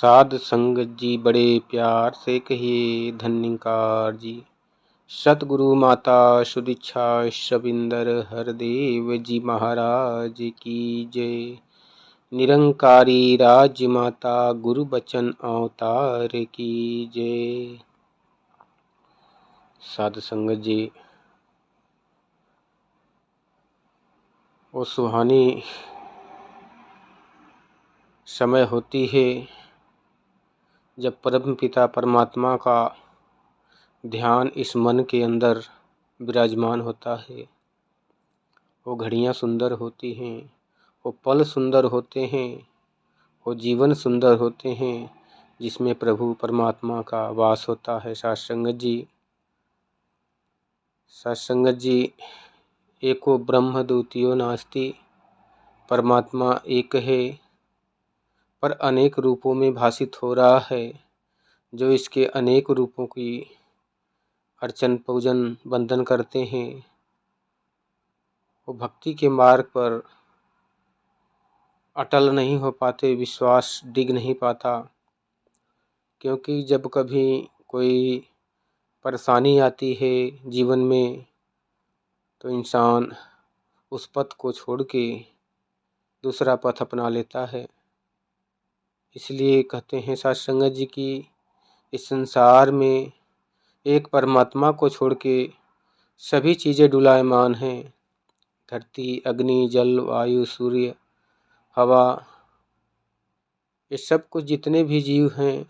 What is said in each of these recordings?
साध संगत जी बड़े प्यार से कहिए धन्यकार जी। सतगुरु माता सुदीक्षा शबिंदर हरदेव जी महाराज की जय। निरंकारी राज्य माता गुरु बचन अवतार की जय। साध संगत जी, वो सुहानी समय होती है जब परम पिता परमात्मा का ध्यान इस मन के अंदर विराजमान होता है। वो घड़ियाँ सुंदर होती हैं, वो पल सुंदर होते हैं, वो जीवन सुंदर होते हैं जिसमें प्रभु परमात्मा का वास होता है। सत्संगत जी, एको ब्रह्म द्वितीयो नास्ति। परमात्मा एक है पर अनेक रूपों में भासित हो रहा है। जो इसके अनेक रूपों की अर्चन पूजन वंदन करते हैं वो भक्ति के मार्ग पर अटल नहीं हो पाते, विश्वास डिग नहीं पाता। क्योंकि जब कभी कोई परेशानी आती है जीवन में तो इंसान उस पथ को छोड़ के दूसरा पथ अपना लेता है। इसलिए कहते हैं सत्संगत जी की इस संसार में एक परमात्मा को छोड़ के सभी चीज़ें डुलायमान हैं। धरती, अग्नि, जल, वायु, सूर्य, हवा, ये सब कुछ जितने भी जीव हैं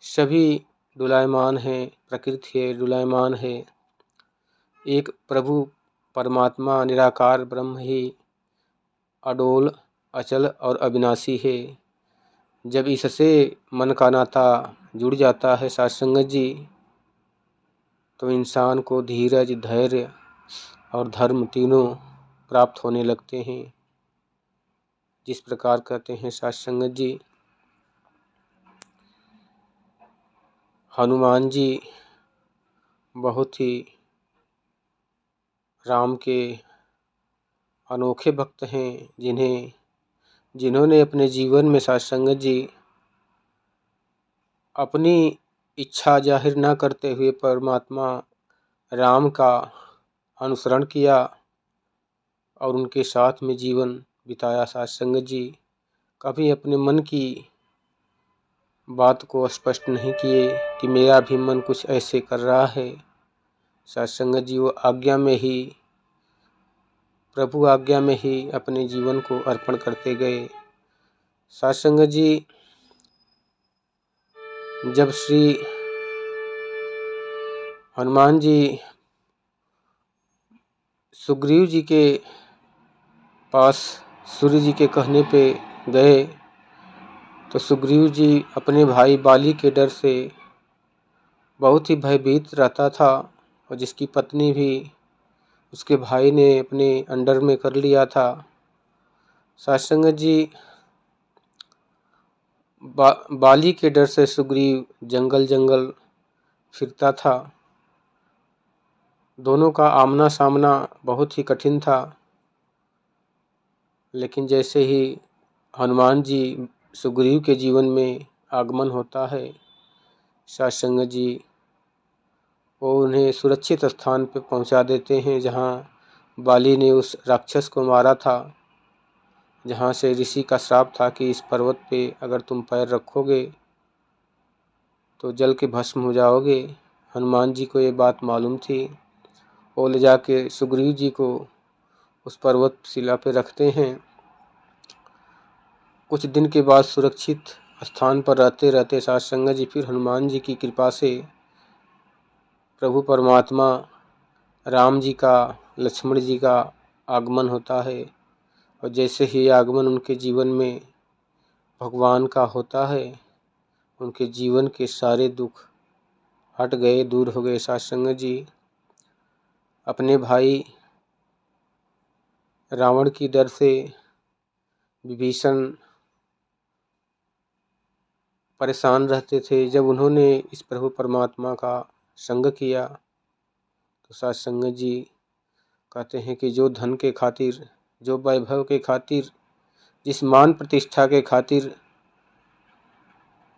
सभी डुलायमान हैं। प्रकृति है, डुलायमान है। एक प्रभु परमात्मा निराकार ब्रह्म ही अडोल, अचल और अविनाशी है। जब इससे मन का नाता जुड़ जाता है सत्संगत जी, तो इंसान को धीरज, धैर्य और धर्म तीनों प्राप्त होने लगते हैं। जिस प्रकार कहते हैं सत्संगत जी, हनुमान जी बहुत ही राम के अनोखे भक्त हैं, जिन्होंने अपने जीवन में सत्संगत जी अपनी इच्छा जाहिर न करते हुए परमात्मा राम का अनुसरण किया और उनके साथ में जीवन बिताया। सत्संगत जी कभी अपने मन की बात को स्पष्ट नहीं किए कि मेरा भी मन कुछ ऐसे कर रहा है। सत्संगत जी वो आज्ञा में ही, प्रभु आज्ञा में ही अपने जीवन को अर्पण करते गए। सत्संगत जी जब श्री हनुमान जी सुग्रीव जी के पास सूर्य जी के कहने पे गए तो सुग्रीव जी अपने भाई बाली के डर से बहुत ही भयभीत रहता था और जिसकी पत्नी भी उसके भाई ने अपने अंडर में कर लिया था। सत्संगत जी बाली के डर से सुग्रीव जंगल जंगल फिरता था। दोनों का आमना सामना बहुत ही कठिन था। लेकिन जैसे ही हनुमान जी सुग्रीव के जीवन में आगमन होता है, सत्संगत जी वो उन्हें सुरक्षित स्थान पर पहुंचा देते हैं जहां बाली ने उस राक्षस को मारा था, जहां से ऋषि का श्राप था कि इस पर्वत पे अगर तुम पैर रखोगे तो जल के भस्म हो जाओगे। हनुमान जी को ये बात मालूम थी। वो ले जाके सुग्रीव जी को उस पर्वत शिला पे रखते हैं। कुछ दिन के बाद सुरक्षित स्थान पर रहते रहते सत्संगत जी फिर हनुमान जी की कृपा से प्रभु परमात्मा राम जी का, लक्ष्मण जी का आगमन होता है। और जैसे ही आगमन उनके जीवन में भगवान का होता है, उनके जीवन के सारे दुख हट गए, दूर हो गए। सत्संगत जी अपने भाई रावण की डर से विभीषण परेशान रहते थे। जब उन्होंने इस प्रभु परमात्मा का संग किया तो सत्संगत जी कहते हैं कि जो धन के खातिर, जो वैभव के खातिर, जिस मान प्रतिष्ठा के खातिर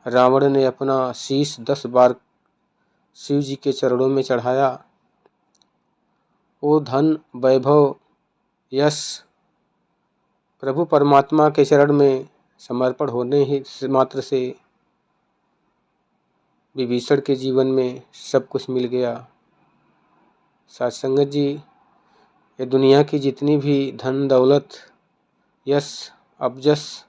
रावण ने अपना शीश 10 बार शिव जी के चरणों में चढ़ाया। वो धन, वैभव, यश प्रभु परमात्मा के चरण में समर्पण होने ही मात्र से विभीषण के जीवन में सब कुछ मिल गया। साथ संगत जी, ये दुनिया की जितनी भी धन दौलत, यश, अबजस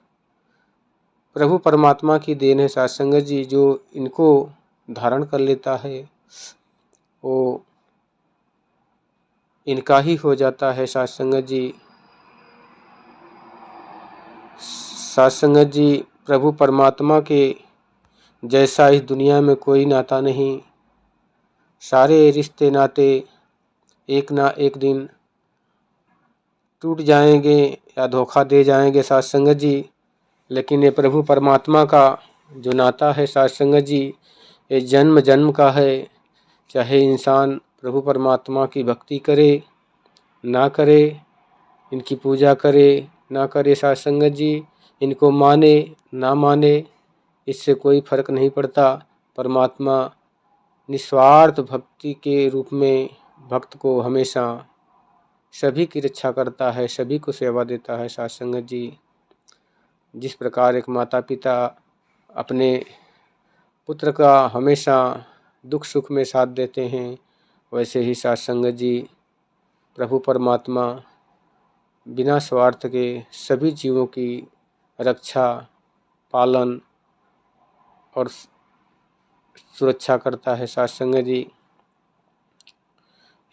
प्रभु परमात्मा की देन है। साथ संगत जी, जो इनको धारण कर लेता है वो इनका ही हो जाता है। साथ संगत जी, प्रभु परमात्मा के जैसा इस दुनिया में कोई नाता नहीं। सारे रिश्ते नाते एक ना एक दिन टूट जाएंगे या धोखा दे जाएंगे साथ संगत जी, लेकिन ये प्रभु परमात्मा का जो नाता है साथ संगत जी, ये जन्म जन्म का है। चाहे इंसान प्रभु परमात्मा की भक्ति करे ना करे, इनकी पूजा करे ना करे साथ संगत जी, इनको माने ना माने, इससे कोई फर्क नहीं पड़ता। परमात्मा निस्वार्थ भक्ति के रूप में भक्त को हमेशा सभी की रक्षा करता है, सभी को सेवा देता है। साथ संगत जी, जिस प्रकार एक माता पिता अपने पुत्र का हमेशा दुख सुख में साथ देते हैं, वैसे ही साथ संगत जी प्रभु परमात्मा बिना स्वार्थ के सभी जीवों की रक्षा, पालन और सुरक्षा करता है। साथ संगत जी,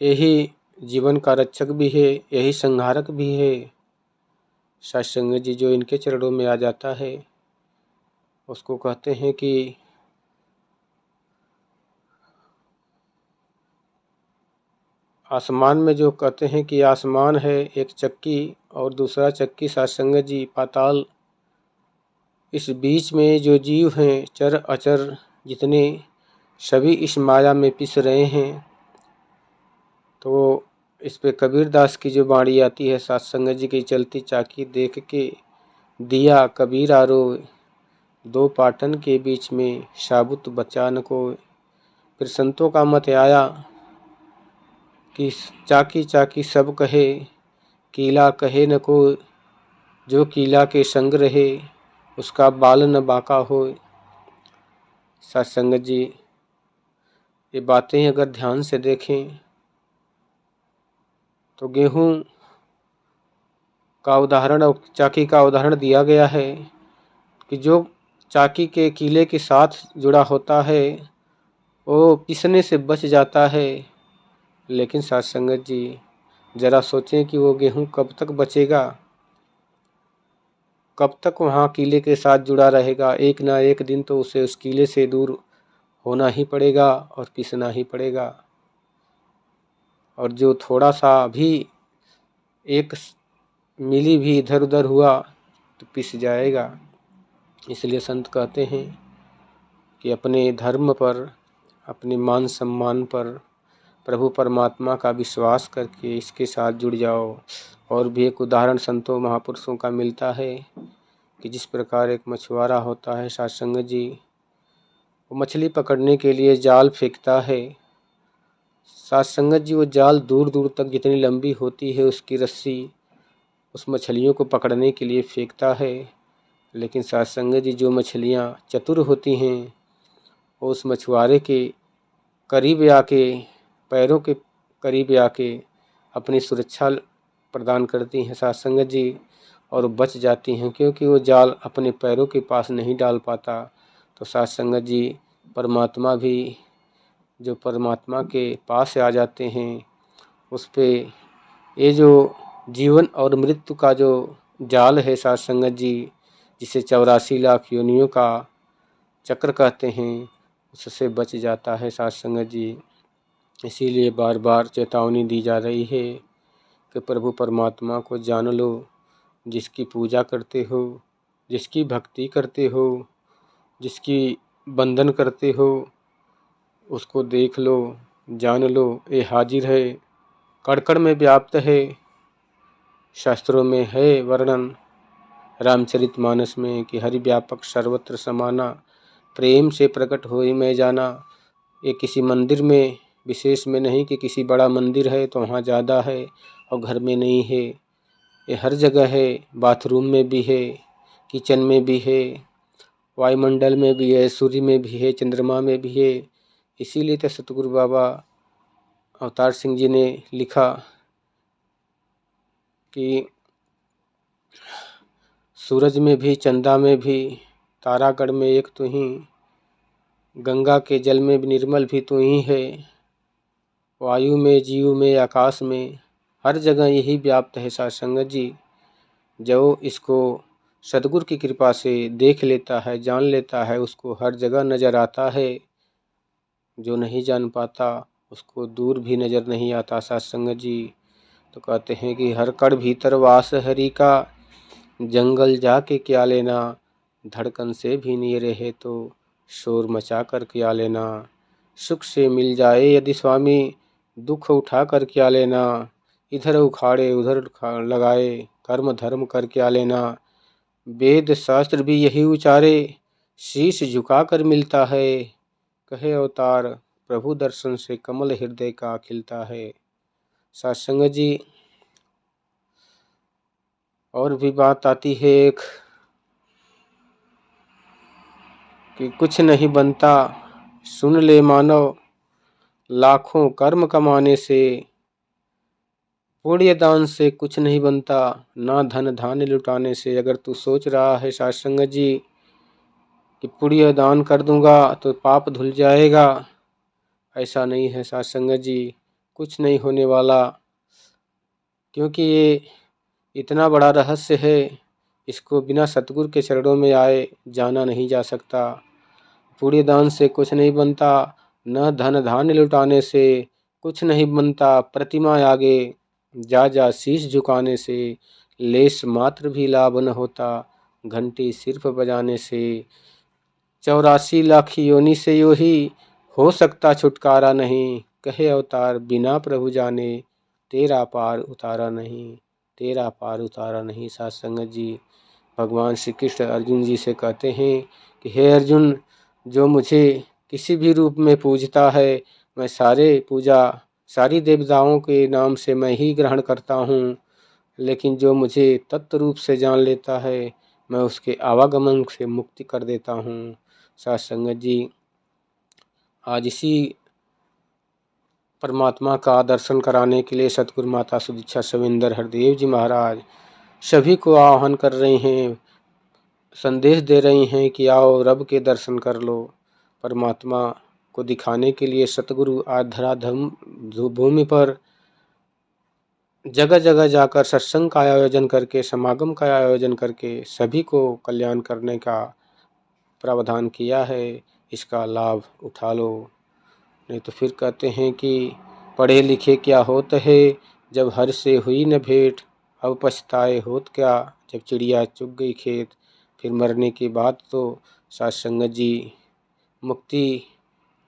यही जीवन का रक्षक भी है, यही संहारक भी है। साथ संगत जी, जो इनके चरणों में आ जाता है उसको कहते हैं कि आसमान में, जो कहते हैं कि आसमान है एक चक्की और दूसरा चक्की साथ संगत जी पाताल। इस बीच में जो जीव हैं चर अचर जितने, सभी इस माया में पिस रहे हैं। तो इस पे कबीर दास की जो बाणी आती है, साथ संगत जी की चलती चाकी देख के दिया कबीर आरो, दो पाटन के बीच में साबुत बचा न को। फिर संतों का मत आया कि चाकी चाकी सब कहे, कीला कहे न को। जो कीला के संग रहे उसका बाल न बाका हो। साथ संगत जी, ये बातें अगर ध्यान से देखें तो गेहूं का उदाहरण और चाकी का उदाहरण दिया गया है कि जो चाकी के कीले के साथ जुड़ा होता है वो पिसने से बच जाता है। लेकिन साथ संगत जी, ज़रा सोचें कि वो गेहूं कब तक बचेगा, कब तक वहाँ कीले के साथ जुड़ा रहेगा। एक ना एक दिन तो उसे उस कीले से दूर होना ही पड़ेगा और पिसना ही पड़ेगा। और जो थोड़ा सा भी एक मिली भी इधर उधर हुआ तो पिस जाएगा। इसलिए संत कहते हैं कि अपने धर्म पर, अपने मान सम्मान पर प्रभु परमात्मा का विश्वास करके इसके साथ जुड़ जाओ। और भी एक उदाहरण संतों महापुरुषों का मिलता है कि जिस प्रकार एक मछुआरा होता है साथ संगत जी, वो मछली पकड़ने के लिए जाल फेंकता है। साथ संगत जी, वो जाल दूर दूर तक जितनी लंबी होती है उसकी रस्सी उस मछलियों को पकड़ने के लिए फेंकता है। लेकिन साथ संगत जी, जो मछलियाँ चतुर होती हैं वो उस मछुआरे के करीब आके, पैरों के करीब आके अपनी सुरक्षा प्रदान करती हैं साथ संगत जी, और बच जाती हैं, क्योंकि वो जाल अपने पैरों के पास नहीं डाल पाता। तो साथ संगत जी, परमात्मा भी जो परमात्मा के पास आ जाते हैं उस पे ये जो जीवन और मृत्यु का जो जाल है साथ संगत जी, जिसे 84 लाख योनियों का चक्र कहते हैं, उससे बच जाता है साथ संगत जी। इसीलिए बार बार चेतावनी दी जा रही है कि प्रभु परमात्मा को जान लो। जिसकी पूजा करते हो, जिसकी भक्ति करते हो, जिसकी बंदन करते हो, उसको देख लो, जान लो, ये हाजिर है, कण कण में व्याप्त है। शास्त्रों में है वर्णन रामचरितमानस में कि हरि व्यापक सर्वत्र समाना, प्रेम से प्रकट होई मैं जाना। ये किसी मंदिर में विशेष में नहीं कि किसी बड़ा मंदिर है तो वहाँ ज़्यादा है और घर में नहीं है। ये हर जगह है, बाथरूम में भी है, किचन में भी है, वायुमंडल में भी है, सूर्य में भी है, चंद्रमा में भी है। इसीलिए तो सतगुरु बाबा अवतार सिंह जी ने लिखा कि सूरज में भी, चंदा में भी, तारागढ़ में एक तू ही, गंगा के जल में भी निर्मल भी तू ही है, वायु में, जीव में, आकाश में, हर जगह यही व्याप्त है साध संगत जी। जो इसको सतगुरु की कृपा से देख लेता है, जान लेता है, उसको हर जगह नज़र आता है। जो नहीं जान पाता उसको दूर भी नज़र नहीं आता साध संगत जी। तो कहते हैं कि हर कण भीतर वास हरि का, जंगल जाके क्या लेना, धड़कन से भी नहीं रहे तो शोर मचा कर क्या लेना। सुख से मिल जाए यदि स्वामी, दुख उठा कर क्या लेना। इधर उखाड़े उधर लगाए, कर्म धर्म कर क्या लेना। वेद शास्त्र भी यही उचारे, शीश झुका कर मिलता है। कहे अवतार प्रभु दर्शन से कमल हृदय का खिलता है। साध संगत जी और भी बात आती है एक कि कुछ नहीं बनता, सुन ले मानव, लाखों कर्म कमाने से, पुण्य दान से कुछ नहीं बनता, ना धन धान्य लुटाने से। अगर तू सोच रहा है साध संगत जी कि पुण्य दान कर दूंगा तो पाप धुल जाएगा, ऐसा नहीं है साध संगत जी, कुछ नहीं होने वाला। क्योंकि ये इतना बड़ा रहस्य है, इसको बिना सतगुरु के चरणों में आए जाना नहीं जा सकता। पुण्य दान से कुछ नहीं बनता, न धन धान्य लुटाने से कुछ नहीं बनता, प्रतिमा आगे जा जा शीश झुकाने से लेस मात्र भी लाभ न होता, घंटी सिर्फ बजाने से। 84 लाख योनि से यो ही हो सकता छुटकारा नहीं, कहे अवतार बिना प्रभु जाने तेरा पार उतारा नहीं, तेरा पार उतारा नहीं। साध संगत जी भगवान श्री कृष्ण अर्जुन जी से कहते हैं कि हे अर्जुन, जो मुझे किसी भी रूप में पूजता है, मैं सारी देवताओं के नाम से मैं ही ग्रहण करता हूँ, लेकिन जो मुझे तत्व रूप से जान लेता है, मैं उसके आवागमन से मुक्ति कर देता हूँ। साध संगत जी आज इसी परमात्मा का दर्शन कराने के लिए सतगुरु माता सुदीक्षा सविंदर हरदेव जी महाराज सभी को आह्वान कर रहे हैं, संदेश दे रही हैं कि आओ रब के दर्शन कर लो। परमात्मा को दिखाने के लिए सतगुरु आज धराधम भूमि पर जगह जगह जाकर सत्संग का आयोजन करके, समागम का आयोजन करके सभी को कल्याण करने का प्रावधान किया है। इसका लाभ उठा लो, नहीं तो फिर कहते हैं कि पढ़े लिखे क्या होत है, जब हर से हुई न भेंट, अब पछताए होत क्या, जब चिड़िया चुग गई खेत। फिर मरने के बाद तो साध संगत जी मुक्ति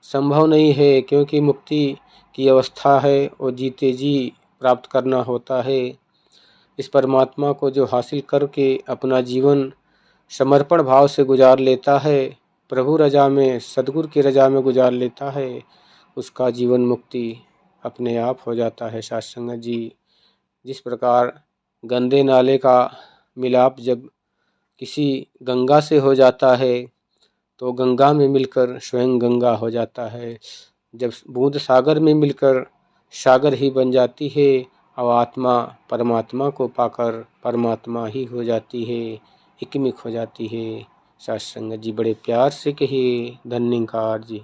संभव नहीं है, क्योंकि मुक्ति की अवस्था है वो जीते जी प्राप्त करना होता है। इस परमात्मा को जो हासिल करके अपना जीवन समर्पण भाव से गुजार लेता है, प्रभु रजा में, सतगुरु की रजा में गुजार लेता है, उसका जीवन मुक्ति अपने आप हो जाता है। साध संगत जी जिस प्रकार गंदे नाले का मिलाप जब किसी गंगा से हो जाता है तो गंगा में मिलकर स्वयं गंगा हो जाता है। जब बूंद सागर में मिलकर सागर ही बन जाती है और आत्मा परमात्मा को पाकर परमात्मा ही हो जाती है, एकमिक हो जाती है। साध संगत जी बड़े प्यार से कहिए, धन्यकार जी।